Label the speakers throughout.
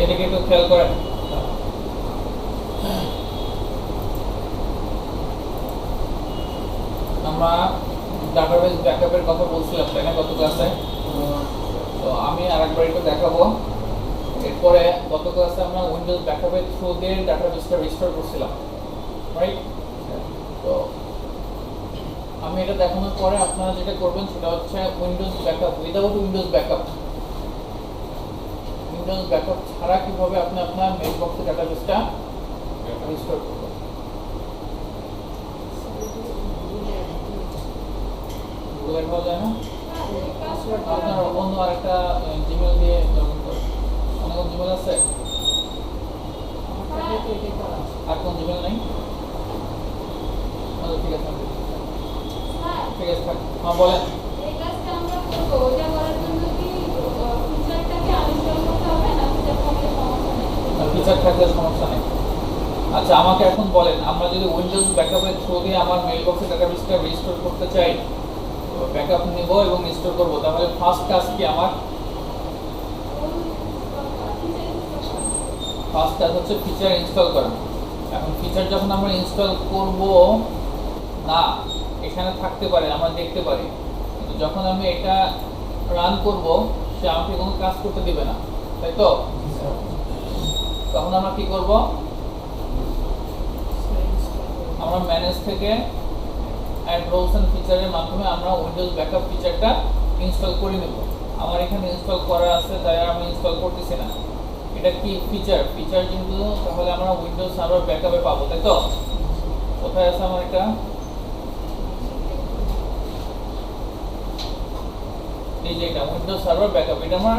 Speaker 1: এদিকে একটু খেয়াল করেন। আমরা ডাটাবেস ব্যাকআপের কথা বলছিলাম তাই না গত ক্লাসে? তো আমি আরেকবার একটু দেখাবো। এরপরে গত ক্লাসে আমরা উইন্ডোজ ব্যাকআপের থ্রু দিয়ে ডাটাবেসটা রিস্টোর করছিলাম, রাইট? তো আমি এটা দেখানোর পরে আপনারা যেটা করবেন সেটা হচ্ছে Windows backup without Windows backup ছাড়া কিভাবে আপনি আপনার মেইল বক্সে ডাটাবেসটা রিস্টোর করবেন। গুগলে পাওয়া যায় না? আপনার অন্য আরেকটা জিমেল দিয়ে লগইন করুন। অন্য কোন জিমেল আছে? আর কোন জিমেল নাই? ঠিক আছে, ঠিক আছে, হ্যাঁ বলেন। ফিচার থাকলে সমস্যা নেই। আচ্ছা আমাকে এখন বলেন, আমরা যদি উইন্ডোজ ব্যাকআপের থ্রু দিয়ে আমার মেইল বক্সে ডাটাবেসটা রিস্টোর করতে চাই, ব্যাকআপ নিব এবং রিস্টোর করব, তাহলে ফার্স্ট কাজ কি আমার? ফার্স্ট কাজ হচ্ছে ফিচার ইনস্টল করা। এখন ফিচার যখন আমরা ইনস্টল করব না, এখানে থাকতে পারে, আমরা দেখতে পারি, কিন্তু যখন আমি এটা রান করব সে আমাকে কোনো কাজ করতে দিবে না, তাই তো? তখন আমরা কি করব? আমরা ম্যানেজ থেকে অ্যাড রোলস এন্ড ফিচারের মাধ্যমে আমরা উইন্ডোজ ব্যাকআপ ফিচারটা ইনস্টল করে নেব। আমার এখানে ইনস্টল করা আছে তাই আমি ইনস্টল করতেছি না। এটা কি ফিচার কিন্তু, তাহলে আমরা উইন্ডোজ সার্ভার ব্যাকআপে পাবো, তাই তো? কোথায় আছে আমার এটা? এই যে এটা উইন্ডোজ সার্ভার ব্যাকআপ, এটা আমরা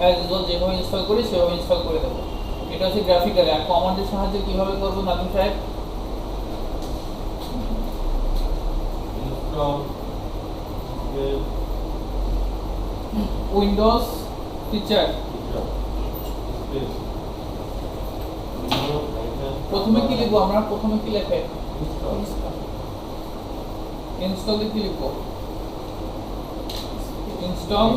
Speaker 1: অ্যাজ ইউজুয়াল যেভাবে ইনস্টল করি সেভাবে ইনস্টল করে দেব। এটা হচ্ছে গ্রাফিক্যালি। আর কমান্ডের সাহায্যে কিভাবে করব নাদিম সাহেব? উইন্ডোজ ফিচার প্রথমে কি লিখবো আমরা? প্রথমে কি লেখে? ইনস্টল কি লিখবো? Install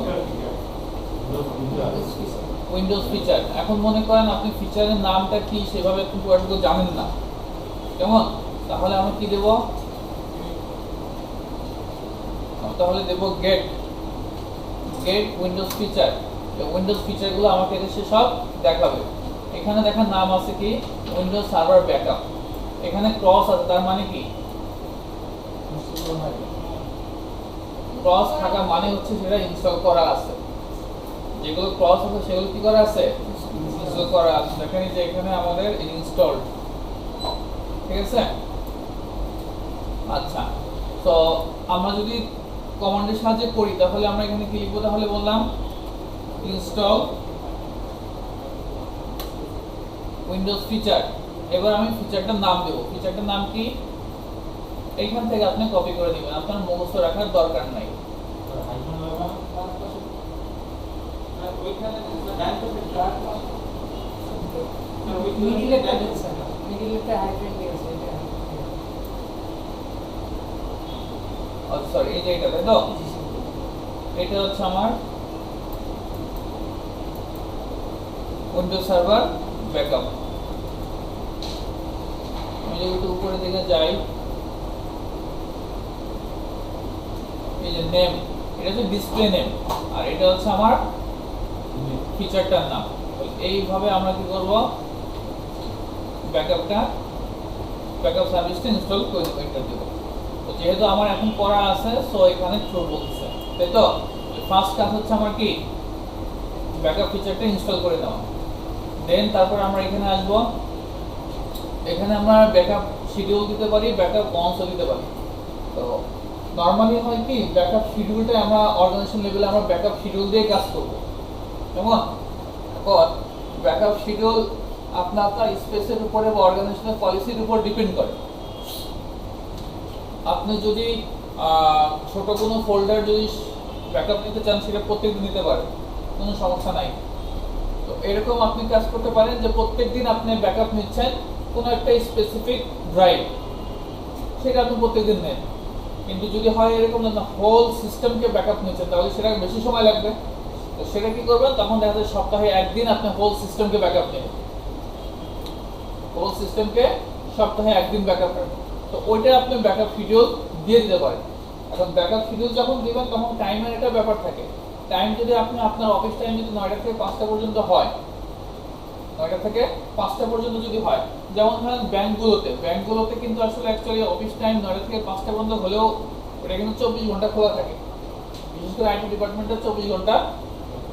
Speaker 1: Windows feature. এখন মনে করেন আপনি ফিচারের নামটা কি সেভাবে কিন্তু আসলে জানেন না, কেমন? তাহলে আমরা কি দেব? তাহলে দেব গেট উইন্ডোজ ফিচার। উইন্ডোজ ফিচারগুলো আমাকে এসে সব দেখাবে। এখানে দেখার নাম আছে কি? Windows server backup. এখানে ক্রস আছে, তার মানে কি? ক্রস থাকা মানে হচ্ছে সেটা ইনস্টল করা আছে। যেগুলো ক্রস আছে সেগুলো কি করা আছে? ইনস্টল করা আছে। দেখেন যে এখানে আমাদের ইনস্টলড, ঠিক আছে? আচ্ছা, তো আমরা যদি কমান্ডের সাহায্যে করি তাহলে আমরা এখানে কি লিখবো? তাহলে বললাম ইনস্টল উইন্ডোজ ফিচার। এবার আমি ফিচারটার নাম দেব। ফিচারটার নাম কি? এইখান থেকে আপনি কপি করে দিবেন, আপনার মুখস্থ রাখার দরকার নাই। সরি, এই যে এটা, তাই তো? এটা হচ্ছে আমার উইন্ডোজ সার্ভার ব্যাকআপ। আমি যদি একটু উপরে দিকে যাই, এই যে নেম, এটা হচ্ছে ডিসপ্লে নেম, আর এটা হচ্ছে আমার ফিচারটার নাম। এইভাবে আমরা কি করব? ব্যাকআপ সার্ভিসটা ইনস্টল করে দেবো, এন্টার দেব। তো যেহেতু আমার এখন করা আছে সো এখানে থ্রু বলছে, তাই তো? ফার্স্ট কাজ হচ্ছে আমার কি? ব্যাকআপ ফিচারটা ইনস্টল করে দেওয়া। দেন তারপর আমরা এখানে আসব। এখানে আমরা ব্যাকআপ শিডিউল দিতে পারি, ব্যাকআপ অনসও দিতে পারি। তো নরমালি হয় কি, ব্যাকআপ শিডিউলটা আমরা অর্গানাইজেশন লেভেলে আমরা ব্যাকআপ শিডিউল দিয়ে কাজ করব, কেমন? এখন ব্যাকআপ শিডিউল আপনার স্পেসের উপরে বা অর্গানাইজেশনের পলিসির উপর ডিপেন্ড করে। আপনি যদি ছোট কোনো ফোল্ডার যদি ব্যাকআপ নিতে চান সেটা প্রত্যেকদিন নিতে পারেন, কোনো সমস্যা নাই। তো এরকম আপনি কাজ করতে পারেন যে প্রত্যেকদিন আপনি ব্যাকআপ নিচ্ছেন কোনো একটা স্পেসিফিক ড্রাইভ, সেটা আপনি প্রত্যেকদিন নেন। কিন্তু যদি হয় এরকম না হোল সিস্টেমকে ব্যাকআপ নিচ্ছেন তাহলে সেটা বেশি সময় লাগবে। তো সেটা কি করবেন, তখন দেখা যায় সপ্তাহে একদিন আপনি হোল সিস্টেমকে ব্যাকআপ নেবেন, হোল সিস্টেমকে সপ্তাহে একদিন ব্যাকআপ নেবেন। তো ওইটা আপনি ব্যাকআপ শিডিউল দিয়ে দিতে পারেন। এখন ব্যাকআপ শিডিউল যখন দিবেন তখন টাইমের একটা ব্যাপার থাকে। টাইম যদি আপনি আপনার অফিস টাইম যদি 9টা থেকে 5টা পর্যন্ত হয়, 9টা থেকে 5টা পর্যন্ত যদি হয়, যেমন ধরেন ব্যাংকগুলোতে কিন্তু আসলে অ্যাকচুয়ালি অফিস টাইম 9টা থেকে 5টা পর্যন্ত হলেও ওটা কিন্তু 24 ঘন্টা খোলা থাকে। বিশেষ করে আইটি ডিপার্টমেন্টে 24 ঘন্টা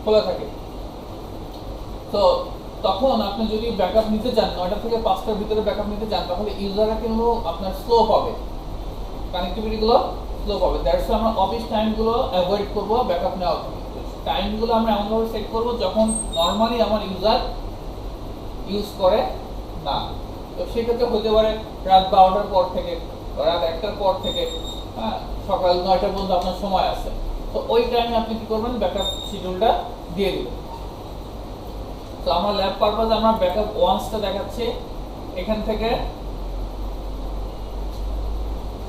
Speaker 1: খোলা থাকে। তো তখন আপনি যদি ব্যাকআপ নিতে চান 9টা থেকে 5টার ভিতরে ব্যাকআপ নিতে চান, তাহলে ইউজাররা কিন্তু আপনার স্লো পাবে, কানেক্টিভিটিগুলো স্লো পাবে। দ্যাটস আমরা অফিস টাইমগুলো অ্যাভয়েড করব ব্যাকআপ নেওয়ার টাইমগুলো আমরা এমনভাবে সেট করব যখন নর্মালি আমার ইউজার ইউজ করে না। তো সেক্ষেত্রে হতে পারে রাত 12টার পর থেকে, রাত 1টার পর থেকে, হ্যাঁ, সকাল 9টা পর্যন্ত আপনার সময় আছে। তো ওই টাইমে আপনি কি করবেন, ব্যাকআপ শিডিউলটা দিয়ে দিবেন। তো আমরা ল্যাব পারপাসে আমরা ব্যাকআপ ওয়ান্সটা দেখাচ্ছি। এখান থেকে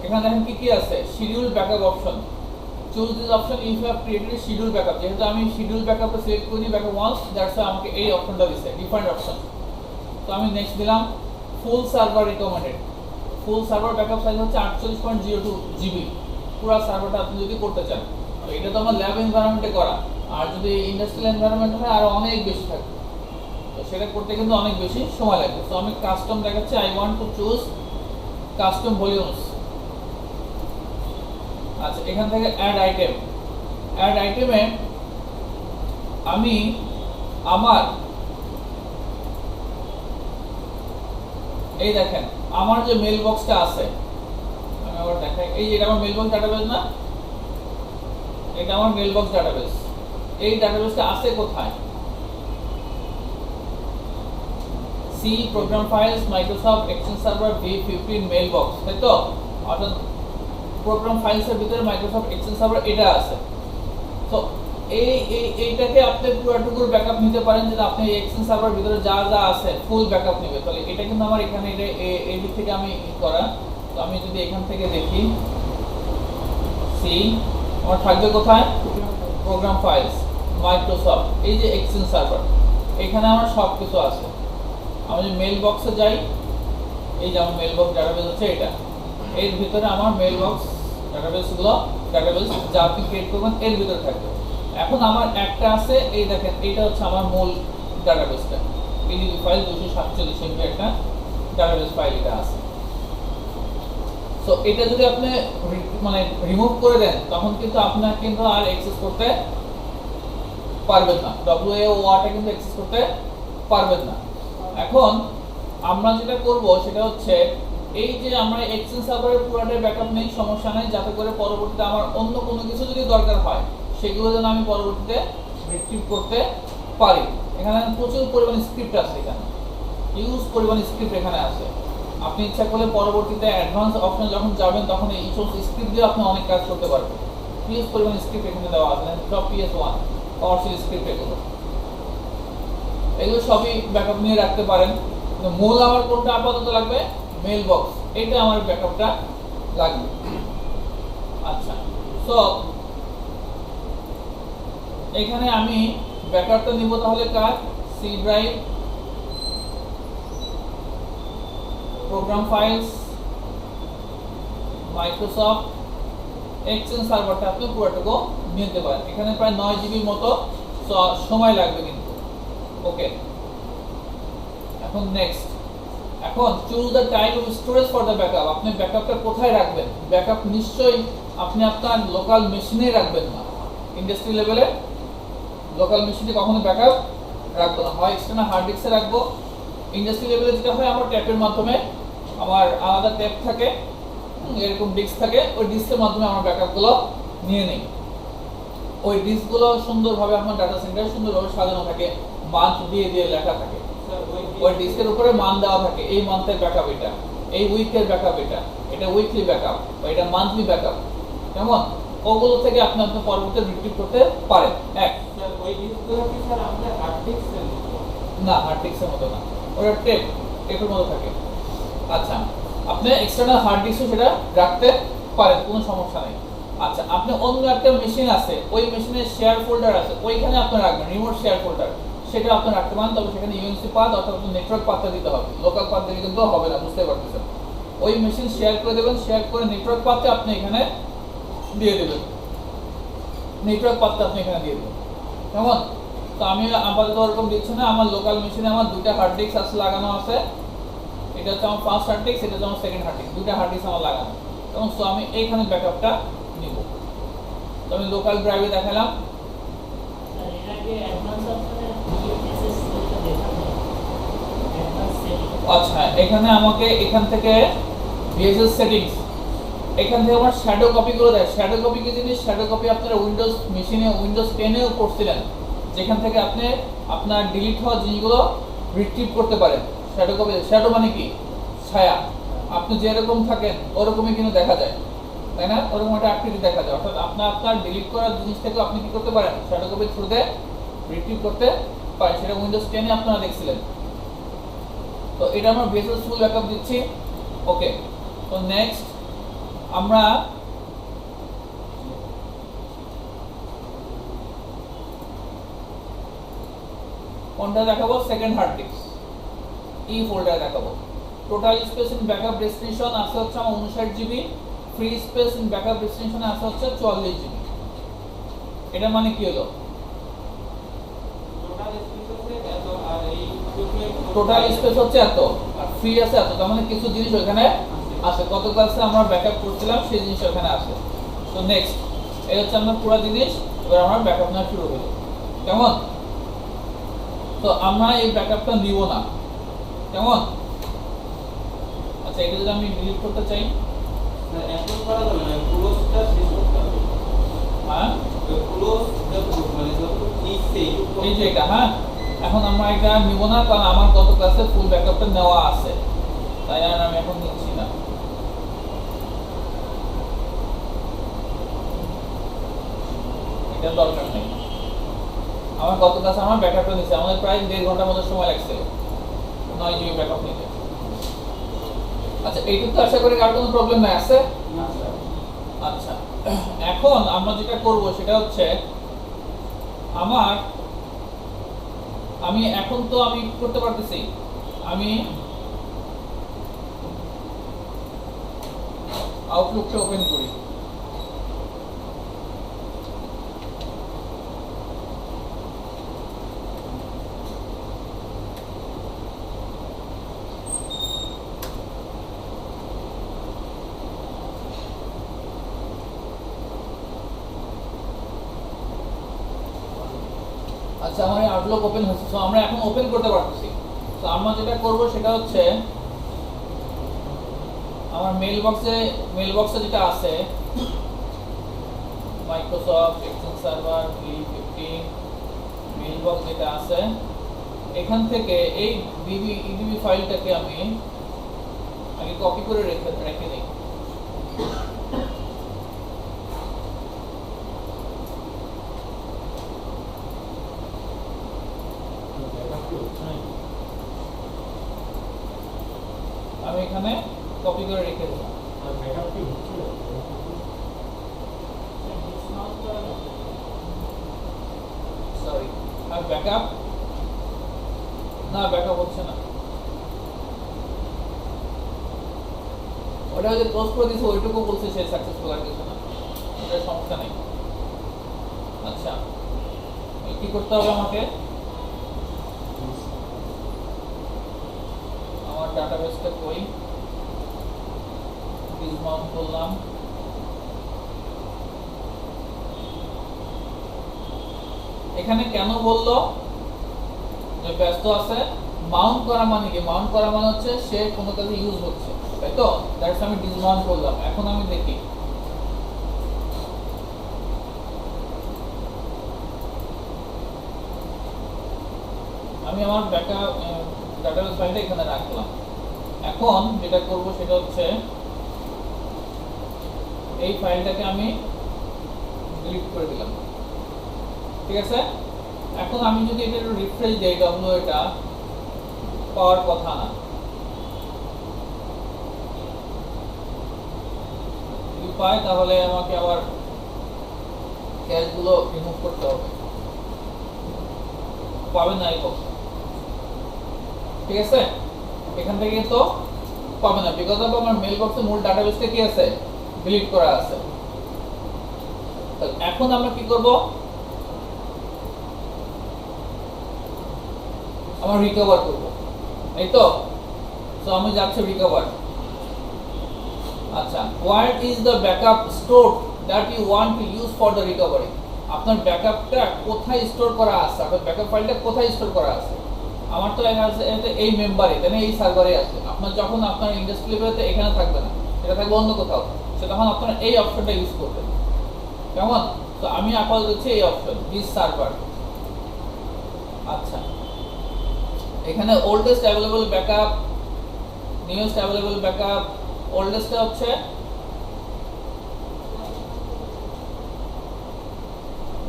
Speaker 1: এখানে দেখেন কি কি আছে, schedule backup option. Choose this option if you have created schedule backup. যেহেতু আমি শিডিউল ব্যাকআপটা সিলেক্ট করি ব্যাকআপ ওয়ান্স, দ্যাটস ওয়াই আমাকে এই অপশনটা দিছে, ডিফারেন্ট অপশন। তো আমি নেক্সট দিলাম ফুল সার্ভার রিকমেন্ডেড। ফুল সার্ভার ব্যাকআপ সাইজ হচ্ছে 48.02 জিবি, পুরো সার্ভারটা আপনি যদি করতে চান। তো এটা তো আমার ল্যাব এনভায়রনমেন্টে করা, আর যদি ইন্ডাস্ট্রিয়াল এনভায়রনমেন্ট হয় আরো অনেক বেশি থাকবে। তো সেটা করতে কিন্তু অনেক বেশি সময় লাগবে। তো আমি কাস্টম দেখাচ্ছি, I want to choose custom volumes. আচ্ছা, এখান থেকে অ্যাড আইটেম। অ্যাড আইটেমে আমি আমার এই দেখেন আমার যে মেল বক্সটা আছে, আমি আবার দেখাই, এই যে এটা আমার মেল বক্স ডাটাবেস না, এটা আমার মেল বক্স ডাটাবেস। এই ডাটাবেসটা আছে কোথায়? C program files Microsoft Exchange server v15 mail box, তাই তো? অর্থাৎ প্রোগ্রাম ফাইলসের ভিতরে মাইক্রোসফট এক্সচেঞ্জ সার্ভার এটা আছে। তো এইটাকে আপনি পুরোটুকুর ব্যাকআপ নিতে পারেন, যেটা আপনি এক্সচেঞ্জ সার্ভার ভিতরে যা যা আছে ফুল ব্যাকআপ নেবে। তাহলে এটা কিন্তু আমার এখানে এটা এই দিক থেকে আমি করা। তো আমি যদি এখান থেকে দেখি, সি আমার থাকবে কোথায়, প্রোগ্রাম ফাইলস মাইক্রোসফট, এই যে এক্সচেঞ্জ সার্ভার, এখানে আমার সব কিছু আছে। আমি যদি মেল বক্সে যাই, এই যে আমার মেল বক্স ডাটাবেস হচ্ছে এটা, এর ভিতরে আমার মেল বক্স ডাটাবেস যা আপনি ক্রিয়েট করবেন এর ভিতরে থাকবে। এখন আমার একটা আছে, এই দেখেন এটা হচ্ছে আমার মূল ডাটাবেসটা, পিডিবি ফাইল 247 MB একটা ডাটাবেস ফাইল এটা আছে। সো এটা যদি আপনি মানে রিমুভ করে দেন, তখন কিন্তু আপনার কিন্তু আর অ্যাক্সেস করতে পারবেন না, WAOটা কিন্তু অ্যাক্সেস করতে পারবেন না। এখন আমরা যেটা করব সেটা হচ্ছে, এই যে আমরা এক্সচেঞ্জ সার্ভারের পুরোটাই ব্যাকআপ নেই, সমস্যা নাই, যাতে করে পরবর্তীতে আমার অন্য কোনো কিছু যদি দরকার হয় সেগুলো যেন আমি পরবর্তীতে রিট্রিভ করতে পারি। এখানে প্রচুর পরিমাণ স্ক্রিপ্ট আছে, এখানে ইউজ পরিমাণ স্ক্রিপ্ট এখানে আছে। আপনি ইচ্ছা করলে পরবর্তীতে অ্যাডভান্স অপশন যখন যাবেন তখন এই স্ক্রিপ্ট দিয়ে আপনি অনেক কাজ করতে পারবেন। ইউজ পরিমাণ স্ক্রিপ্ট এখানে দেওয়া আছে, সব PS1 পাওয়ারশেল স্ক্রিপ্ট, এগুলো সবই ব্যাকআপ নিয়ে রাখতে পারেন। কিন্তু মূল আমার কোনটা আপাতত লাগবে, মেল বক্স, এটা আমার ব্যাকআপটা লাগবে। আচ্ছা, সো এখানে আমি ব্যাকআপটা নিব তাহলে কার, C drive, program files, Microsoft Exchange সার্ভারটা আপনি পুরোটুকু নিতে পারেন। এখানে প্রায় 9 জিবির মতো সময় লাগবে কিন্তু। ওকে, এখন নেক্সট, এখন choose the type of storage for the backup. আপনি ব্যাকআপটা কোথায় রাখবেন? ব্যাকআপ নিশ্চয়ই আপনি আপনার লোকাল মেশিনে রাখবেন না, ইন্ডাস্ট্রি লেভেলে লোকাল মেশিনে কখনো ব্যাকআপ রাখবো না, হয় এক্সটার্নাল হার্ড ডিস্কে রাখবো। ইন্ডাস্ট্রি লেভেলে যেটা হয়, আমার ট্যাপের মাধ্যমে, আমার আলাদা ট্যাপ থাকে, এরকম ডিস্ক থাকে, ওই ডিস্কের মাধ্যমে আমার ব্যাকআপগুলো নিয়ে নেই। ওই ডিস্কগুলো সুন্দরভাবে আমার ডাটা সেন্টারে সুন্দরভাবে সাজানো থাকে, মান্থ দিয়ে দিয়ে লেখা থাকে, ওই ডিস্কের উপরে মান দেওয়া থাকে, এই মান্থের ব্যাকআপ এটা, এই উইকের ব্যাকআপ এটা, এটা উইকলি ব্যাকআপ বা এটা মান্থলি ব্যাকআপ, কেমন? ওগুলো থেকে আপনি আপনার পরবর্তীতে রিট্রিভ করতে পারেন। এক
Speaker 2: ওই ডিস্কগুলো কি স্যার আমাদের হার্ড ডিস্কের মতো?
Speaker 1: না, হার্ড ডিস্কের মতো না, ওটা টেপের মতো থাকে। আচ্ছা, আপনি এক্সটার্নাল হার্ড ডিস্কও সেটা রাখতে পারেন, কোনো সমস্যা নেই। আচ্ছা, আপনি অন্য একটা মেশিন আছে, ওই মেশিনের শেয়ার ফোল্ডার আছে, ওইখানে আপনি রাখবেন রিমোট শেয়ার ফোল্ডার, সেটা আপনি রাখতে পারেন। তবে সেখানে ইউএনসি পাথ অথবা নেটওয়ার্ক পাথটা দিতে হবে, লোকাল পাথ দিলে কিন্তু হবে না, বুঝতে পারতেছেন। ওই মেশিন শেয়ার করে দেবেন, শেয়ার করে নেটওয়ার্ক পাথটা আপনি এখানে দিয়ে দেবেন, নেটওয়ার্ক পাথটা আপনি এখানে দিয়ে দেবেন, কেমন? তো আমি আপাতত ওরকম দিচ্ছি না। আমার লোকাল মেশিনে আমার দুইটা হার্ড ডিস্ক আছে, লাগানো আছে। এটা হচ্ছে আমার ফার্স্ট হার্ড ডিস্ক, এটা হচ্ছে আমার সেকেন্ড হার্ড ডিস্ক, দুইটা হার্ড ডিস্ক আমার লাগানো। এবং সো আমি এইখানে ব্যাকআপটা নিব। তো আমি লোকাল ড্রাইভে দেখালাম। আচ্ছা, এখানে আমাকে এখান থেকে ভিএসএস সেটিংস, এখান থেকে আমার শ্যাডো কপি করে দেয়। শ্যাডো কপি কি জিনিস? শ্যাডো কপি আপনারা উইন্ডোজ মেশিনে, উইন্ডোজ 10 এও করছিলেন, যেখান থেকে আপনি আপনার ডিলিট হওয়া জিনিসগুলো রিট্রিভ করতে পারেন। শ্যাডো কপি, শ্যাডো মানে কি? ছায়া। আপনি যেরকম থাকেন ওরকমই কিন্তু দেখা যায়, তাই না? ওরকম একটা আকৃতি দেখা যায়। অর্থাৎ আপনার ডিলিট করার জিনিস থেকে আপনি কি করতে পারেন? শ্যাডো কপির থ্রুতে রিট্রিভ করতে পারেন। সেটা উইন্ডোজ 10 এ আপনারা দেখছিলেন। তো এটা আমরা ভিএসএস ফুল ব্যাকআপ দিচ্ছি। ওকে, তো নেক্সট আমরা কোনটা দেখাবো? Second hard disk E folder দেখাবো। Total space in backup destination আছে হচ্ছে আমার 59 GB, free space in backup ডেস্টিনেশনে আছে হচ্ছে 44 জিবি। এটা মানে কি হলো? টোটাল স্পেস হচ্ছে এত আর ফ্রি আছে এত, তার মানে কিছু জিনিস ওখানে আছে। গত ক্লাসে আমরা ব্যাকআপ করছিলাম, সেই জিনিস ওখানে আছে। তো নেক্সট এই হচ্ছে আমরা পুরো জিনিস, এবার আমরা ব্যাকআপ নেওয়া শুরু হলো, কেমন? তো আমরা এই ব্যাকআপটা নিব না, কেমন? আচ্ছা, এটা যদি আমি ডিলিট করতে চাই,
Speaker 2: এখন করা যাবে না, ক্লোজটা শেষ করতে হবে।
Speaker 1: হ্যাঁ
Speaker 2: ক্লোজ মানে যত নিচে
Speaker 1: এই যে এটা, হ্যাঁ এখন আমরা এটা নিব না, কারণ আমার গত ক্লাসে ফুল ব্যাকআপটা নেওয়া আছে, তাই আর আমি এখন নিচ্ছি না। এটা দরকার নেই। আমার গত ক্লাসে আমার ব্যাকআপটা নিচ্ছে, আমাদের প্রায় 1.5 ঘন্টার মতো সময় লাগছে 9 জিবি ব্যাকআপ নিতে। আচ্ছা, এইটুকু তো আশা করি কার কোনো প্রবলেম নাই, আছে? আচ্ছা, এখন আমরা যেটা করব সেটা হচ্ছে আমি এখন তো আমি করতে পারতেছি, আমি আউটলুকটা ওপেন করি। আচ্ছা, আমার এই আউটলুক ওপেন হচ্ছে, সো আমরা এখন ওপেন করতে পারতেছি। তো আমরা যেটা করব সেটা হচ্ছে আমার মেইলবক্সে যেটা আছে Microsoft Excel server V15 mailbox যেটা আছে, এখান থেকে এই ইডিবি ফাইলটাকে আমি আগে কপি করে রেখে দিই। আমি এখানে কপি করে রেখে দিলাম। সরি, আর ব্যাকআপ না, ব্যাকআপ হচ্ছে না। ওটা যে ক্লোজ করে দিয়েছে ওইটুকু বলছে সে সাকসেসফুল, আর কিছু না, ওটা সমস্যা নেই। আচ্ছা, কি করতে হবে আমাকে? আমার ডাটাবেসটা কই, মাউন্ট করলাম। এখানে কেন বললো যে ব্যস্ত আছে? মাউন্ট করা মানে কি? মাউন্ট করা মানে হচ্ছে সে কোনো কাজে ইউজ হচ্ছে, তাই তো? দ্যাটস আমি ডিসমাউন্ট করলাম। এখন আমি দেখি আমি আমার ব্যাকআপ ডাটাবেস ফাইলটা এখানে রাখলাম। এখন যেটা করব সেটা হচ্ছে এই ফাইলটাকে আমি ডিলিট করে দিলাম, ঠিক আছে? এখন আমি যদি এটা একটু রিফ্রেশ দিই, ডব্লিউ এটা পাওয়ার কথা না, যদি পাই তাহলে আমাকে আবার ক্যাশগুলো রিমুভ করতে হবে, পাবে না এই বক্স, ঠিক আছে? এখান থেকে তো পাবে না, বিকজ অফ আমার মেল বক্সে মূল ডাটাবেসটা কি আছে, ডিলিট করা আছে। এখন আমরা কি করব, আমরা রিকভার করব, এই তো। সো আমি যাচ্ছি রিকভার। আচ্ছা, what is the backup store that you want to use for the recovery? আপনার ব্যাকআপটা কোথায় স্টোর করা আছে, আপনার ব্যাকআপ ফাইলটা কোথায় স্টোর করা আছে? আমার তো এখানে আছে এই মেম্বারে, তাই না, এই সার্ভারে আছে। আপনার যখন আপনার ইন্ডাস্ট্রি লেভেলে এখানে থাকবে না, এটা থাকবে অন্য কোথাও, সে তখন আপনারা এই অপশনটা ইউজ করবেন, কেমন? তো আমি আপাতত দিচ্ছি এই অপশন, দিস সার্ভার। আচ্ছা, এখানে oldest available backup, newest available backup. ওল্ডেস্টটা হচ্ছে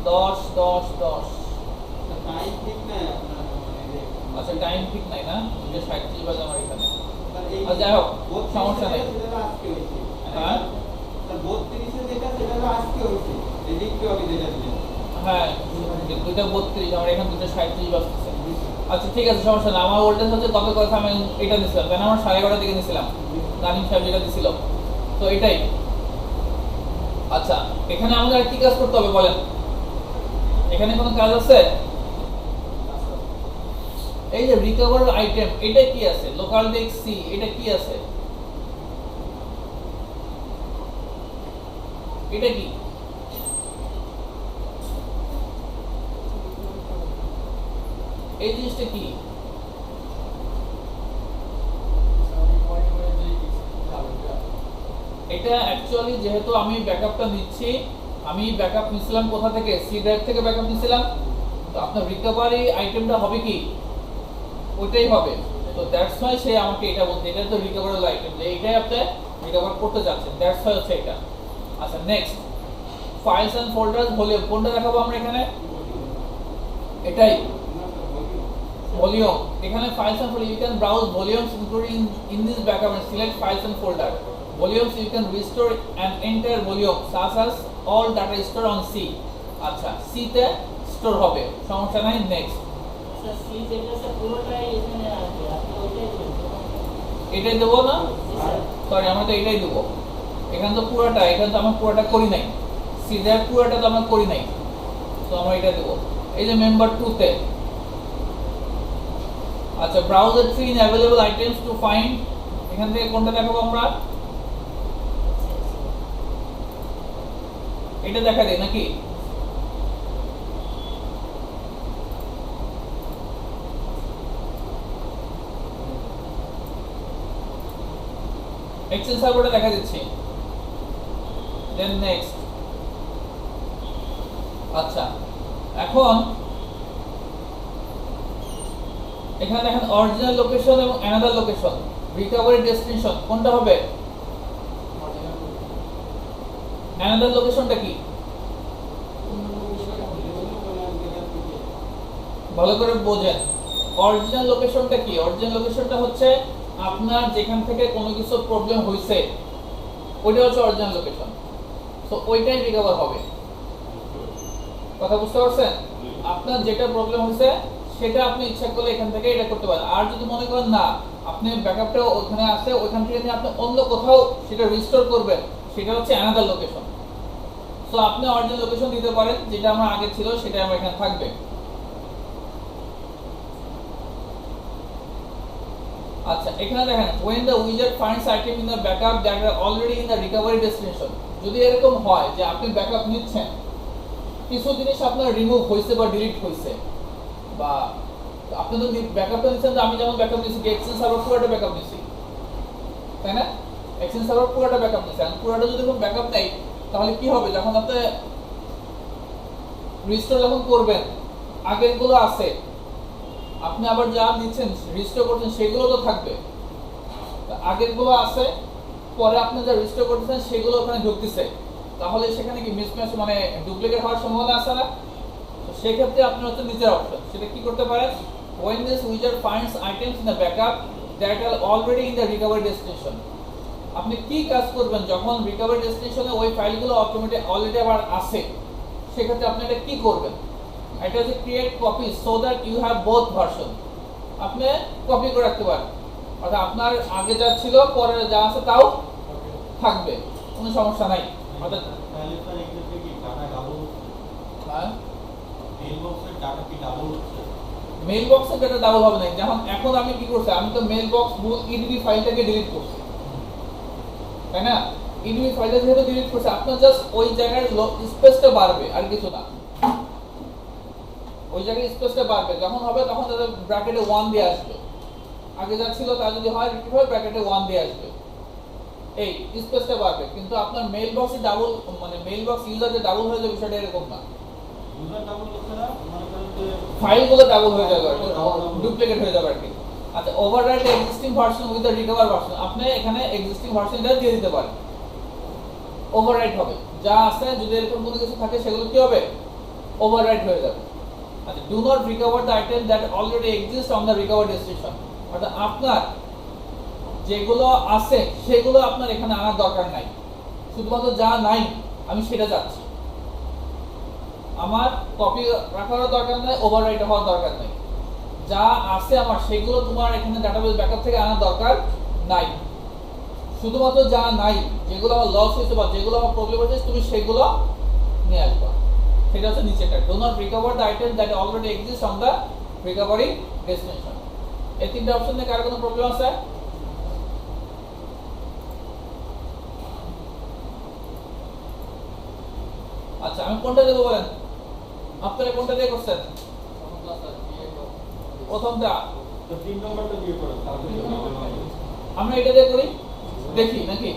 Speaker 1: 10
Speaker 2: টাইম ঠিক নাই আপনার মানে
Speaker 1: আচ্ছা, টাইম ঠিক নাই না, 37 বাজে আমার এখানে।
Speaker 2: এই
Speaker 1: আচ্ছা, যাই হোক,
Speaker 2: 32
Speaker 1: সমস্যা নেই।
Speaker 2: সেটা আজকে হইছে।
Speaker 1: হ্যাঁ,
Speaker 2: 32 এ যেটা সেটা আজকে হইছে। এদিক কি হবে যেটা দিলেন?
Speaker 1: হ্যাঁ, 2:32, আমার এখানে 2:37 বাজতেছে। আচ্ছা, ঠিক আছে, সমস্যা না। আমার ওল্ডেস্ট হচ্ছে কত কথা, আমি এটা দিছিলাম, তাই না? আমার 11:30 দিকে দিছিলাম, নানিম সাহেব যেটা দিছিল, তো এটাই। আচ্ছা, এখানে আমাদের আর কি কাজ করতে হবে বলেন? এখানে কোনো কাজ আছে? এই যে রিকভার আইটেম, এটা কি আছে? লোকাল ডিস্ক সি, এটা কি আছে? এটা কি? এই জিনিসটা কি? এটা অ্যাকচুয়ালি যেহেতু আমি ব্যাকআপটা নিচ্ছি, আমি ব্যাকআপ নিছিলাম কোথা থেকে? সি ড্রাইভ থেকে ব্যাকআপ নিছিলাম। তো আপনার রিকভারি আইটেমটা হবে কি? ওইটাই হবে। তো দ্যাটস ওয়াই সে আমাকে এটা বলতে, এটা তো রিকভারেবল আইটেম, যে এইটাই আপনি রিকভার করতে যাচ্ছেন, দ্যাটস ওয়াই হচ্ছে এটা। আচ্ছা, next, files and folders volume, কোনটা দেখাবো আমরা এখানে? এটাই ভলিউম। এখানে files and folder, you can browse volumes including in this backup and select files and folder. Volumes you can restore an entire volume such as all data stored on C. আচ্ছা, C তে store হবে, সমস্যা নাই। Next,
Speaker 3: sir C যেটা sir পুরোটাই এখানে আছে, আপনি ওইটাই বলবেন।
Speaker 1: এটাই দেবো না?
Speaker 3: জি স্যার।
Speaker 1: সরি, আমরা তো এটাই দেবো। এখানে তো পুরোটা, এখানে তো আমরা পুরোটা করি নাই, সি দেওয়ার পুরোটা তো আমরা করি নাই, তো আমরা এটা দেবো। এই যে মেম্বার 2 তে, আচ্ছা, browse the tree in available items to find, এখান থেকে কোনটা দেখাবো আমরা? এটা দেখা দেয় নাকি? এক্সেল সার্ভারটা দেখা দিচ্ছি। Then next. আচ্ছা, এখন এখানে দেখেন অরিজিনাল লোকেশন এবং অ্যানাদার লোকেশন, রিকভারি ডেস্টিনেশন কোনটা হবে? অ্যানাদার লোকেশনটা কি? ভালো করে বোঝেন, অরিজিনাল লোকেশনটা কি? অরিজিনাল লোকেশনটা হচ্ছে আপনার যেখান থেকে কোনো কিছু প্রবলেম হইছে, ওইটা হচ্ছে অরিজিনাল লোকেশন। সো ওইটাই রিকভার হবে। কথা বুঝতে পারছেন? আপনার যেটা প্রবলেম হইছে সেটা আপনি ইচ্ছা করলে এখান থেকে এটা করতে পারেন। আর যদি মনে করেন না, আপনি ব্যাকআপটা ওখানে আছে, ওইখান থেকে নিয়ে আপনি অন্য কোথাও সেটা রিস্টোর করবেন, সেটা হচ্ছে অ্যানাদার লোকেশন। সো আপনি অরিজিনাল লোকেশন দিতে পারেন, যেটা আমার আগে ছিল সেটা আমার এখানে থাকবে। আচ্ছা, এখানে দেখেন when the wizard finds item in the backup that are already in the recovery destination, যদি এরকম হয় যে আপনি ব্যাকআপ নিচ্ছেন, কিছু জিনিস আপনার রিমুভ হইছে বা ডিলিট হইছে, বা আপনি তো ব্যাকআপটা নিচ্ছেন, আমি যেমন ব্যাকআপ নিছি, এক্সচেঞ্জ সার্ভার পুরোটা ব্যাকআপ নিছি, তাই না? এক্সচেঞ্জ সার্ভার পুরোটা ব্যাকআপ নিছি, আর পুরোটা যদি কোনো ব্যাকআপ নেই, তাহলে কি হবে? যখন আপনি রিস্টোর যখন করবেন, আগেরগুলো আছে, আপনি আবার যা নিচ্ছেন রিস্টোর করছেন সেগুলো তো থাকবে, আগেরগুলো আছে, পরে আপনি যা রিস্টোর করতেছেন সেগুলো ওখানে ঢুকতেছে, তাহলে সেখানে কি মিসম্যাচ মানে ডুপ্লিকেট হওয়ার সম্ভাবনা আছে না? তো সেক্ষেত্রে আপনি হচ্ছে নিচের অপশন, সেটা কি করতে পারেন? when this wizard finds items in the backup that are already in the recovery destination, আপনি কি কাজ করবেন যখন রিকভারি ডেস্টিনেশনে ওই ফাইলগুলো অটোমেটিক অলরেডি আবার আছে, সেক্ষেত্রে আপনি এটা কি করবেন? এটা হচ্ছে create copy so that you have both version. আপনি কপি করে রাখতে পারেন, অর্থাৎ আপনার আগে যা ছিল পরে যা আছে তাও থাকবে, কোনো সমস্যা নাই। অর্থাৎ
Speaker 2: তাহলে স্যার এক্ষেত্রে কি ডাটা ডাবল হচ্ছে?
Speaker 1: হ্যাঁ,
Speaker 2: মেইল বক্সের ডাটা কি ডাবল হচ্ছে?
Speaker 1: মেইল বক্সে যেটা ডাবল হবে না। যেমন এখন আমি কি করছি, আমি তো মেইল বক্স মূল ইডিবি ফাইলটাকে ডিলিট করছি, তাই না? ইডিবি ফাইলটা যেহেতু ডিলিট করছি, আপনার জাস্ট ওই জায়গায় স্পেসটা বাড়বে, আর কিছু না। ওই জায়গায় স্পেসটা বাড়বে, যখন হবে তখন তাদের ব্র্যাকেটে 1 দিয়ে আসবে। আগে যা ছিল তা যদি হয় রিপিট হয়, ব্র্যাকেটে 1 দিয়ে আসবে, এই স্পেসটা বাড়বে। কিন্তু আপনার মেইল বক্সে ডাবল, মানে মেইল বক্স ইউজারে ডাবল হয়ে যাবে, বিষয়টা এরকম না।
Speaker 2: ইউজার ডাবল হচ্ছে না, মনে করেন যে
Speaker 1: ফাইলগুলো ডাবল হয়ে যাবে, ডুপ্লিকেট হয়ে যাবে আর কি। আচ্ছা, overwrite existing version with the recover version, আপনি এখানে এক্সিস্টিং ভার্সনটা দিয়ে দিতে পারেন, ওভাররাইট হবে। যা আছে যদি এরকম কোনো কিছু থাকে সেগুলো কি হবে? ওভাররাইট হয়ে যাবে। আচ্ছা, do not recover the item that already exist on the recover destination, অর্থাৎ আপনার যেগুলো আছে সেগুলো আপনার এখানে আনার দরকার নাই, শুধুমাত্র যা নাই আমি সেটা চাচ্ছি। আমার কপি রাখারও দরকার নাই, ওভাররাইট হওয়ার দরকার নাই। যা আছে আমার সেগুলো তোমার এখানে ডাটাবেস ব্যাকআপ থেকে আনার দরকার নাই, শুধুমাত্র যা নাই, যেগুলো আমার লস হয়েছে বা যেগুলো আমার প্রবলেম হয়েছে তুমি সেগুলো নিয়ে আসবা। সেটা হচ্ছে নিচেটা, do not recover the item that already exist on the recovery destination. এই তিনটা অপশন নিয়ে কার কোনো প্রবলেম আছে? আচ্ছা, আমি কোনটা দেবো বলেন? আপনারা কোনটা দিয়ে করছেন? প্রথমটা।
Speaker 2: তো 3 নম্বরটা দিয়ে করেন, তারপরে
Speaker 1: আমরা এটা দিয়ে করি, দেখি নাকি?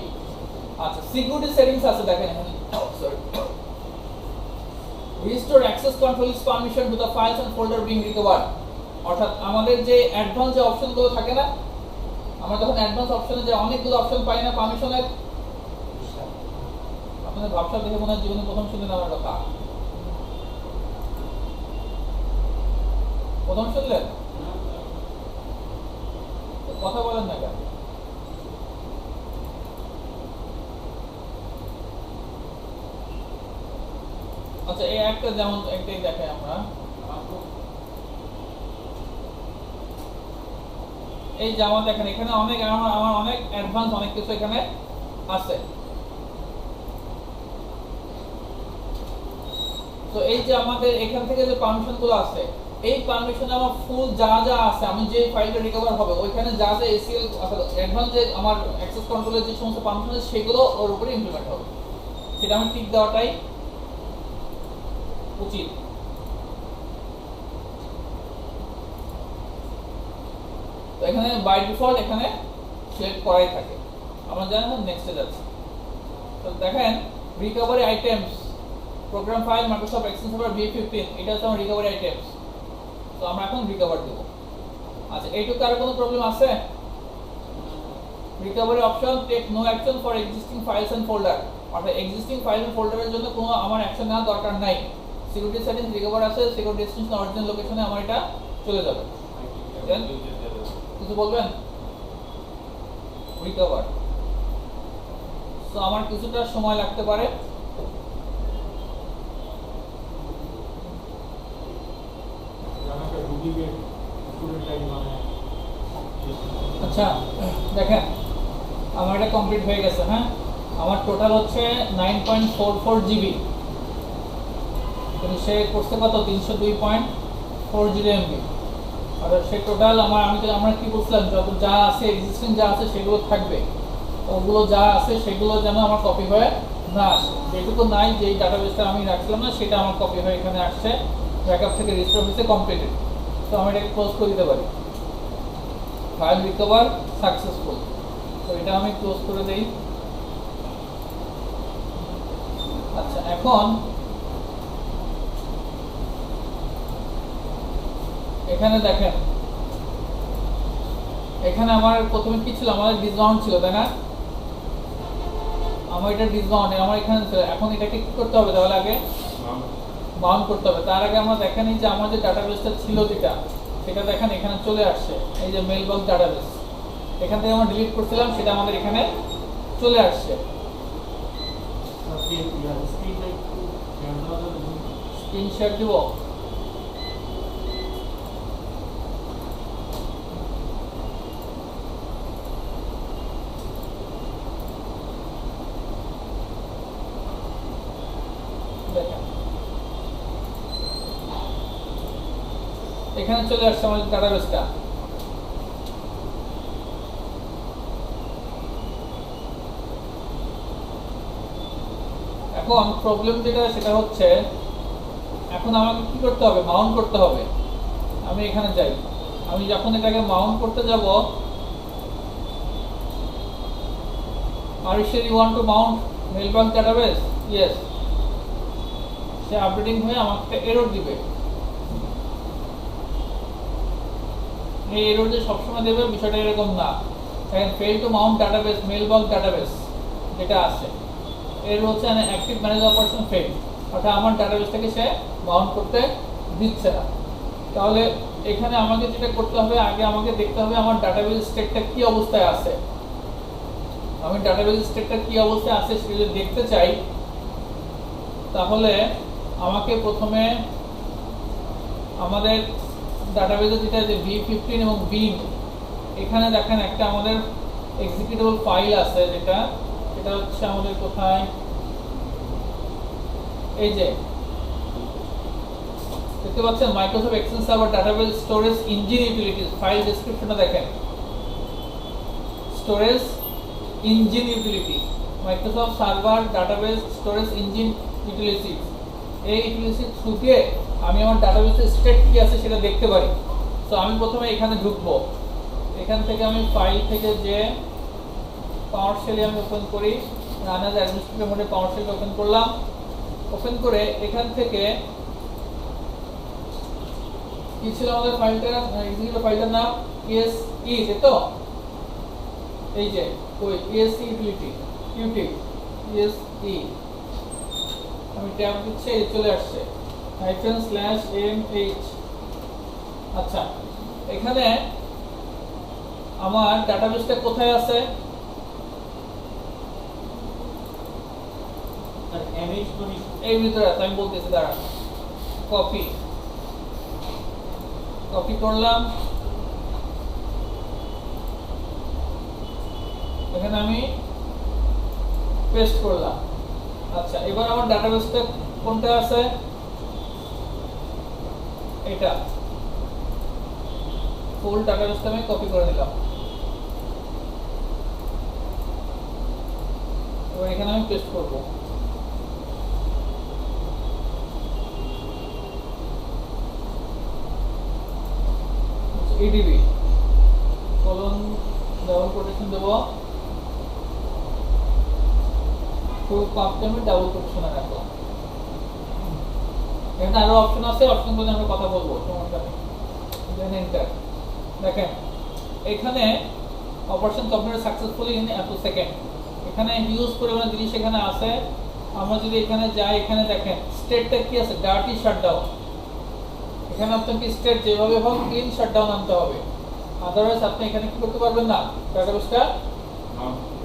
Speaker 1: আচ্ছা, সিকিউরিটি সেটিংস আছে, দেখেন এখানে। Sorry, restore access controls permission to the files and folder being recovered. অর্থাৎ আমাদের যে অ্যাডভান্স যে অপশনগুলো থাকে না, আমরা যখন অ্যাডভান্স অপশনে যে অনেকগুলো অপশন পাই না পারমিশনের, আপনাদের ভাবসাব দেখে মনে হয় জীবনে প্রথম শুনলেন আমার কথা। প্রথম শুনলেন? কথা বলেন না কেন? আচ্ছা, এই একটা যেমন একটাই দেখাই আমরা। এই যেমন দেখেন এখানে অনেক আমার অনেক অ্যাডভান্স অনেক কিছু এখানে আছে। তো এই যে আমাদের এখান থেকে যে পারমিশন গুলো আছে, এই পারমিশনে আমার ফুল যা যা আছে, আমি যে ফাইলটা রিকভার হবে ওইখানে যা যা এসিএল অ্যাডভান্স যে আমার অ্যাক্সেস কন্ট্রোলের যে সমস্ত পারমিশন আছে সেগুলো ওর উপরে ইমপ্লিমেন্ট হবে। সেটা আমি টিক দেওয়াটাই উচিত। তো এখানে বাই ডিফল্ট এখানে সিলেক্ট করাই থাকে। আমরা জানি না, নেক্সটে যাচ্ছি। তো দেখেন recovery items, program file Microsoft Excel server V15, এটা হচ্ছে আমার রিকভারি আইটেমস। তো আমরা এখন রিকভার দেব। আচ্ছা, এইটুকু আর কোনো প্রবলেম আছে? Recovery option take no action for existing files and folder, অর্থাৎ এক্সিস্টিং ফাইল এন্ড ফোল্ডারের জন্য কোনো আমার অ্যাকশন নেওয়ার দরকার নাই। সিকিউরিটি সেটিংস রিকভার আছে, সিকিউরিটি ডেস্টিনেশন অরিজিনাল লোকেশনে আমার এটা চলে যাবে। কিছু বলবেন? রিকভার। সো আমার কিছুটা সময় লাগতে পারে। আচ্ছা, দেখেন আমার এটা কমপ্লিট হয়ে গেছে। হ্যাঁ, আমার টোটাল হচ্ছে 9.44 জিবি, কিন্তু সে করছে কত? 302.40 এমবি। আর সে টোটাল আমরা কি বলছিলাম, যত যা আছে এক্সিস্টিং যা আছে সেগুলো থাকবে, ওগুলো যা আছে সেগুলো যেন আমার কপি হয়ে না আসে। যেটুকু নাই, যেই ডাটাবেসটা আমি রাখছিলাম না সেটা আমার কপি হয়ে এখানে আসছে, ব্যাকআপ থেকে রিস্টোর হয়েছে, কমপ্লিটেড। তো আমি এটাকে ক্লোজ করে দিতে পারি, ফাইল রিকভার সাকসেসফুল। তো এটা আমি ক্লোজ করে দেই। আচ্ছা, এখন এখানে দেখেন, এখানে আমার প্রথমে কি ছিল? আমাদের ডিসকাউন্ট ছিল, তাই না? আমার এটা ডিসকাউন্ট, আমার এখানে ছিল। এখন এটাকে কি করতে হবে? তাহলে আগে মাউন্ট করতে হবে। তার আগে আমরা দেখেন এই যে আমার যে ডাটাবেসটা ছিল যেটা, সেটা দেখেন এখানে চলে আসছে। এই যে মেইলবক্স ডাটাবেস, এখান থেকে আমরা ডিলিট করছিলাম, সেটা আমাদের এখানে চলে আসছে। স্ক্রিনশট দিব। দেখেন এখানে চলে আসছে আমাদের ডাটাবেসটা। এখন প্রবলেম যেটা সেটা হচ্ছে এখন আমাকে কি করতে হবে, মাউন্ট করতে হবে। আমি এখানে যাই, আমি যখন এটাকে মাউন্ট করতে যাব, আর you sure you want to mount mailbox database? Yes. Say updating হয়ে আমাকে এরর দিবে। এই এরর যে সবসময় দেবে বিষয়টা এরকম না। দেখেন fail to Mount database mailbox database যেটা আছে এর হচ্ছে অ্যাক্টিভ ম্যানেজ অপারেশন ফেল, অর্থাৎ আমার ডাটাবেসটাকে সে মাউন্ট করতে দিচ্ছে না। তাহলে এখানে আমাকে যেটা করতে হবে, আগে আমাকে দেখতে হবে আমার ডাটাবেস স্টেটটা কি অবস্থায় আছে। আমি ডাটাবেস স্টেটটা কি অবস্থায় আছে সেটা যদি দেখতে চাই, তাহলে আমাকে প্রথমে আমাদের ডাটাবেসে যেটা যে V15 এবং বিন, এখানে দেখেন একটা আমাদের এক্সিকিউটেবল ফাইল আছে, যেটা হচ্ছে আমাদের কোথায়, এই যে দেখতে পাচ্ছেন Microsoft Excel server database storage engine utilities, file ডেসক্রিপশনটা দেখেন, storage engine utility, Microsoft server database storage engine utilities. এই ইউটিলিটিস থ্রু দিয়ে আমি আমার ডাটাবেসের স্টেট কি আছে সেটা দেখতে পারি। তো আমি প্রথমে এখানে ঢুকবো, এখান থেকে আমি ফাইল থেকে যে পাওয়ারশেল আমি ওপেন করি, রান অ্যাজ অ্যাডমিনিস্ট্রেটর মোডে পাওয়ারশেল ওপেন করলাম। ওপেন করে এখান থেকে কি ছিল আমাদের ফাইলটা, এক্সিকিউটেবল ফাইলটার নাম ESE, তাই তো? এই যে ওই ESE ইউটিলিটি ESE, আমি ট্যাব দিচ্ছি, এই চলে আসছে -/mh। আচ্ছা, এখানে আমার ডাটাবেসটা কোথায় আছে? এই ভিতরে আছে, আমি বলতেছি দাঁড়া। কপি করলাম, এখানে আমি পেস্ট করলাম। আচ্ছা, এবার আমার ডাটাবেসটা কোনটা আছে? এটা ফুল ডাটাবেসটা আমি কপি করে নিলাম। এবার এখানে আমি পেস্ট করব। EDB কলন ডাবল কোটেশন দেব, ফুল পাম্পটা আমি ডাবল কোটেশনে রাখলাম। এখানে আরো অপশন আছে, অপশনগুলো আমরা কথা বলবো, সমস্যা নেই। Then enter. দেখেন এখানে অপারেশন কমপ্লিট সাকসেসফুলি ইন এত সেকেন্ড, এখানে হিউজ পরিমাণে জিনিস এখানে আছে। আমরা যদি এখানে যাই, এখানে দেখেন স্টেটটা কি আছে, ডার্টি শাটডাউন। এখানে আপনাকে স্টেট যেভাবে হোক ক্লিন শাটডাউন আনতে হবে, আদারওয়াইজ আপনি এখানে কি করতে পারবেন না, ডাটাবেসটা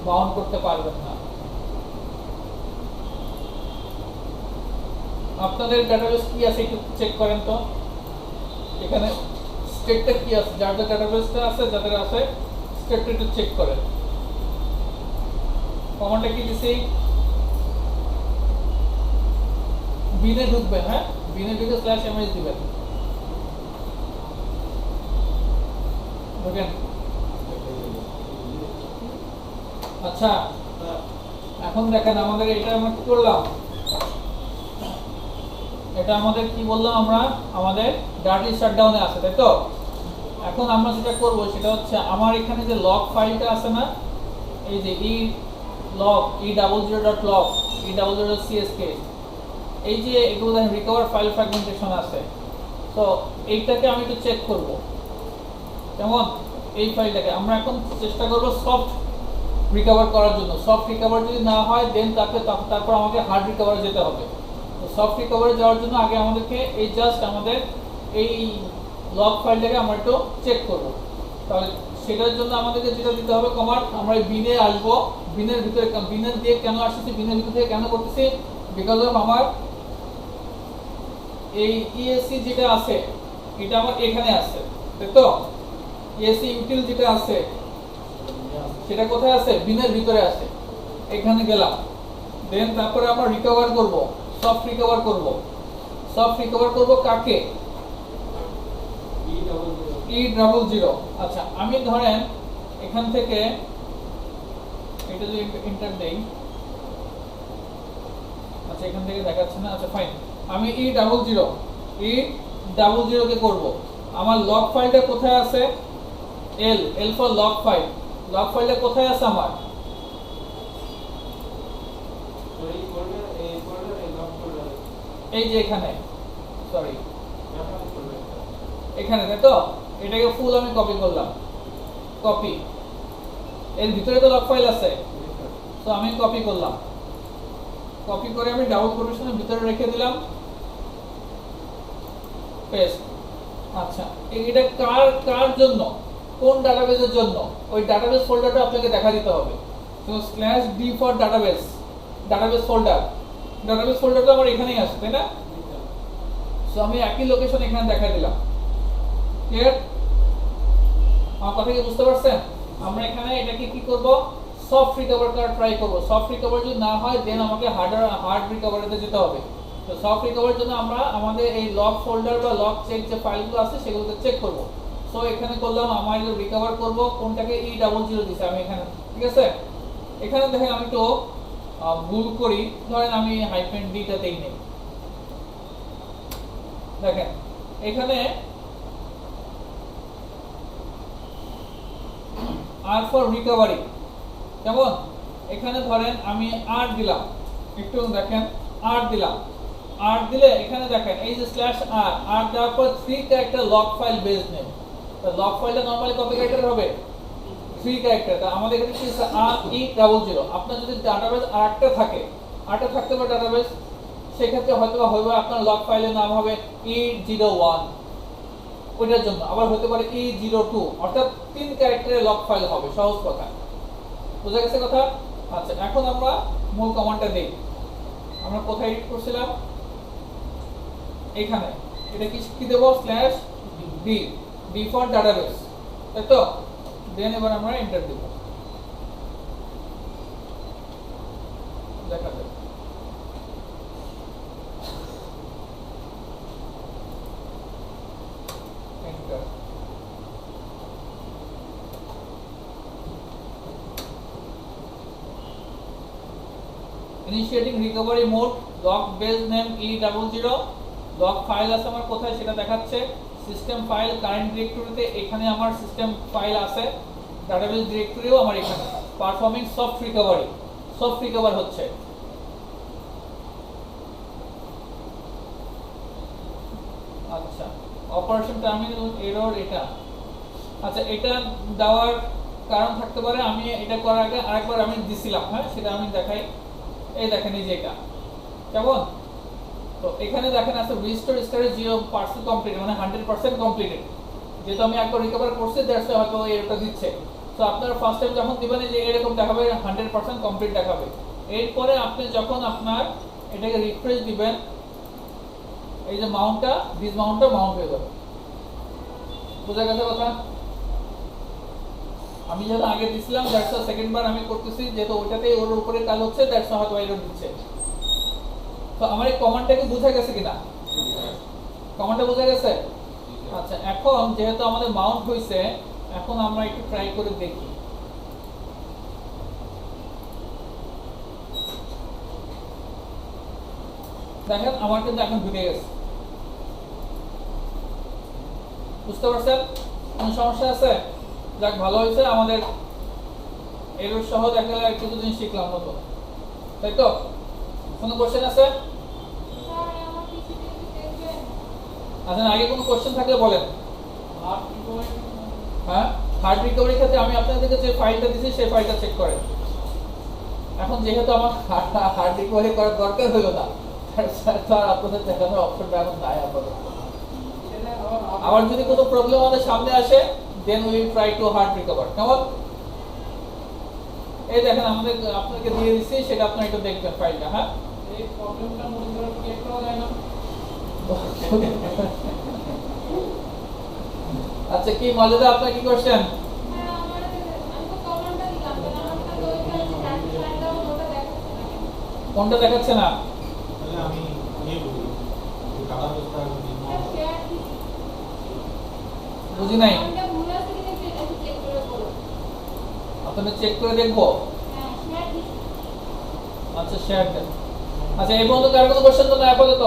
Speaker 1: মাউন্ট করতে পারবেন না। আপনাদের ডাটাবেস কি আছে একটু চেক করেন তো, এখানে স্টেটটা কি আছে, যাদের ডাটাবেসটা আছে, যাদের আছে স্টেটটা একটু চেক করেন। কমান্ডটা কি দিছি, বিনে ঢুকবেন, হ্যাঁ বিনে ঢুকে /mh দিবেন। দেখেন আচ্ছা, এখন দেখেন আমাদের এটা আমরা কি করলাম, এটা আমাদের কি বললাম আমরা, আমাদের ডার্টি শাটডাউনে আছে, তাই তো? এখন আমরা যেটা করব সেটা হচ্ছে আমার এখানে যে লগ ফাইলটা আছে না, এই যে log e00.log e00.csk, এই যে এগুলো দেখেন রিকভার ফাইল ফ্র্যাগমেন্টেশন আছে। তো এইটাকে আমি একটু চেক করব। যেমন এই ফাইলটাকে আমরা এখন চেষ্টা করব সফট রিকভার করার জন্য। সফট রিকভার যদি না হয় দেন তারপর আমাকে হার্ড রিকভারে যেতে হবে। তো সফট রিকভারে যাওয়ার জন্য আগে আমাদেরকে এই জাস্ট আমাদের এই লগ ফাইলটাকে আমরা একটু চেক করব। তাহলে সেটার জন্য আমাদেরকে যেটা দিতে হবে কমান্ড, আমরা বিনে আসবো, বিনের ভিতরে বিনের দিয়ে কেন আসতেছি, বিনের ভিতর থেকে কেন করতেছি, বিকজ অফ আমার এই ইএসসি যেটা আছে এটা আমার এখানে আছে, তাই তো? ইএসসি ইউটিল যেটা আছে সেটা কোথায় আছে? বিনের ভিতরে আছে। এখানে গেলাম, দেন তারপরে আমরা রিকভার করব, সফট রিকভার করব। সফট রিকভার করব কাকে? E00। আচ্ছা, আমি ধরেন এখান থেকে এটা যদি এন্টার দেই, আচ্ছা এখান থেকে দেখাচ্ছে না, আচ্ছা ফাইন। আমি E00 কে করব। আমার লগ ফাইলটা কোথায় আছে? L for log file. Log ফাইলটা কোথায় আছে আমার? এই যে এখানে, সরি এখানে, তাই তো? এটাকে ফুল আমি কপি করলাম, কপি। এর ভিতরে তো লগ ফাইল আছে, তো আমি কপি করলাম, কপি করে আমি ডাবল কোটেশনের ভিতরে রেখে দিলাম, পেস্ট। আচ্ছা, এটা কার জন্য, কোন ডাটাবেসের জন্য? ওই ডাটাবেস ফোল্ডারটা আপনাকে দেখা দিতে হবে। তো /d for database, database folder. Database ফোল্ডারটা আমার এখানেই আছে, তাই না? সো আমি একই লোকেশন এখানে দেখা দিলাম। ক্লিয়ার? আমার কথা কি বুঝতে পারছেন? আমরা এখানে এটাকে কি করব? সফট রিকভার করার ট্রাই করব। সফট রিকভার যদি না হয় দেন আমাকে হার্ড রিকভারিতে যেতে হবে। তো সফট রিকভারের জন্য আমরা আমাদের এই লগ ফোল্ডার বা লগ চেক যে ফাইলগুলো আছে সেগুলোকে চেক করব। সো এখানে করলাম, আমার রিকভার করব কোনটাকে? E00 দিছি আমি এখানে, ঠিক আছে? এখানে দেখেন আমি তো ভুল করি, ধরেন আমি -d টা দেই নেই। দেখেন এখানে R ফর রিকভারি, কেমন? এখানে ধরেন আমি R দিলাম, একটু দেখেন R দিলাম, R দিলে এখানে দেখেন এই যে /r দেওয়ার পর 3 character log file base name. তো লগ ফাইলটা নরমালি কত ক্যারেক্টার হবে? 3 ক্যারেক্টার। তা আমাদের এখানে কি আছে? E00। আপনার যদি ডাটাবেস আরেকটা থাকে, আরেকটা থাকতে পারে ডাটাবেস, সেক্ষেত্রে হয়তো হবে আপনার লগ ফাইলের নাম হবে E01, ওইটার জন্য। আবার হতে পারে E02, অর্থাৎ 3 ক্যারেক্টারের লগ ফাইল হবে, সহজ কথা। বুঝা গেছে কথা? আচ্ছা, এখন আমরা মূল কমান্ডটা দেই। আমরা কোথায় এডিট করছিলাম? এখানে। এটা কি দেব? /d ফর ডাটাবেস, তাই তো? দেন এবার আমরা এন্টার দেব, দেখা যাবে। Enter. Initiating recovery mode, log base name E00, log file আছে আমার কোথায় সেটা দেখাচ্ছে, সিস্টেম ফাইল কারেন্ট ডিরেক্টরিতে, এখানে আমার সিস্টেম ফাইল আছে, ডাটাবেস ডিরেক্টরিও আমার এখানে। Performing soft recovery, soft recover হচ্ছে। আচ্ছা, অপারেশন টার্মিনাল এরর এটা। আচ্ছা, এটা দেওয়ার কারণ থাকতে পারে, আমি এটা করার আগে আরেকবার আমি দিছিলাম, হ্যাঁ সেটা আমি দেখাই। এই দেখেন এই যে এটা, কেমন? তো এখানে দেখেন আছে রিস্টোর স্টোরেজ 0% কমপ্লিট, মানে 100% কমপ্লিটেড। যেহেতু আমি একবার রিকভার করছি, দ্যাটস হয়তো এরটা দিচ্ছে। সো আপনার ফার্স্ট টাইম যখন দিবেন যে এরকম দেখাবে 100% কমপ্লিট দেখাবে। এরপরে আপনি যখন আপনার এটাকে রিফ্রেশ দিবেন, এই যে মাউন্টটা, ডিসমাউন্টটা মাউন্ট হয়ে যাবে। বুঝা গেছে কথা? আমি যেটা আগে দিছিলাম, দ্যাটস সেকেন্ড বার আমি করতেছি, যেহেতু ওইটাতেই ওর উপরে কাজ হচ্ছে, দ্যাটস হয়তো এরর দিচ্ছে। তো আমার এই কমান্ডটা কি বোঝা গেছে কিনা? কমান্ডটা বোঝা গেছে? আচ্ছা, এখন যেহেতু আমাদের মাউন্ট হইছে, এখন আমরা একটু ট্রাই করে দেখি। দেখেন আমার কিন্তু এখন ঢুকে গেছে। বুঝতে পারছেন? কোন সমস্যা আছে? যাক, ভালো হয়েছে, আমাদের এরর সহ দেখালে আর কিছু জিনিস শিখলাম নতুন, তাই তো? কোনো কোশ্চেন আছে? আচ্ছা, আগে কোনো কোশ্চেন থাকলে বলেন। হ্যাঁ, হার্ড রিকভারি ক্ষেত্রে আমি আপনাদেরকে যে ফাইলটা দিয়েছি সেই ফাইলটা চেক করেন। এখন যেহেতু আমার হার্ড রিকভারি করার দরকার হলো না, তার আপনাদের দেখানোর অপশনটা এখন নাই আপাতত। আবার যদি কোনো প্রবলেম আমাদের সামনে আসে, then we try to hard recover, কেমন? এই দেখেন আমাদের আপনাকে দিয়ে দিচ্ছি, সেটা আপনি একটু দেখবেন ফাইলটা। হ্যাঁ, এই প্রবলেমটা মনে করে ক্রিয়েট করা যায় না? আচ্ছা কি মজাদা আপনার কি কোশ্চেন?
Speaker 4: হ্যাঁ আমার আমি তো কমান্ডটা দিলাম তাহলে আমারটা তো ওইখানে স্ট্যান্ড স্ট্যান্ডটাও ওটা দেখাচ্ছে না কেন?
Speaker 1: কোনটা দেখাচ্ছে না?
Speaker 2: তাহলে আমি বলি যে কালার দোস্তা
Speaker 4: এটা শেয়ার দিছি
Speaker 1: বুঝি নাই।
Speaker 4: কমান্ডটা ভুল আছে কিনা সেটা একটু চেক করে বলো।
Speaker 1: আপনারা চেক করে দেখবো।
Speaker 4: হ্যাঁ শেয়ার দিছি।
Speaker 1: আচ্ছা শেয়ার দেন। আচ্ছা এই পর্যন্ত কারো কোনো কোশ্চেন তো নাই আপাতত?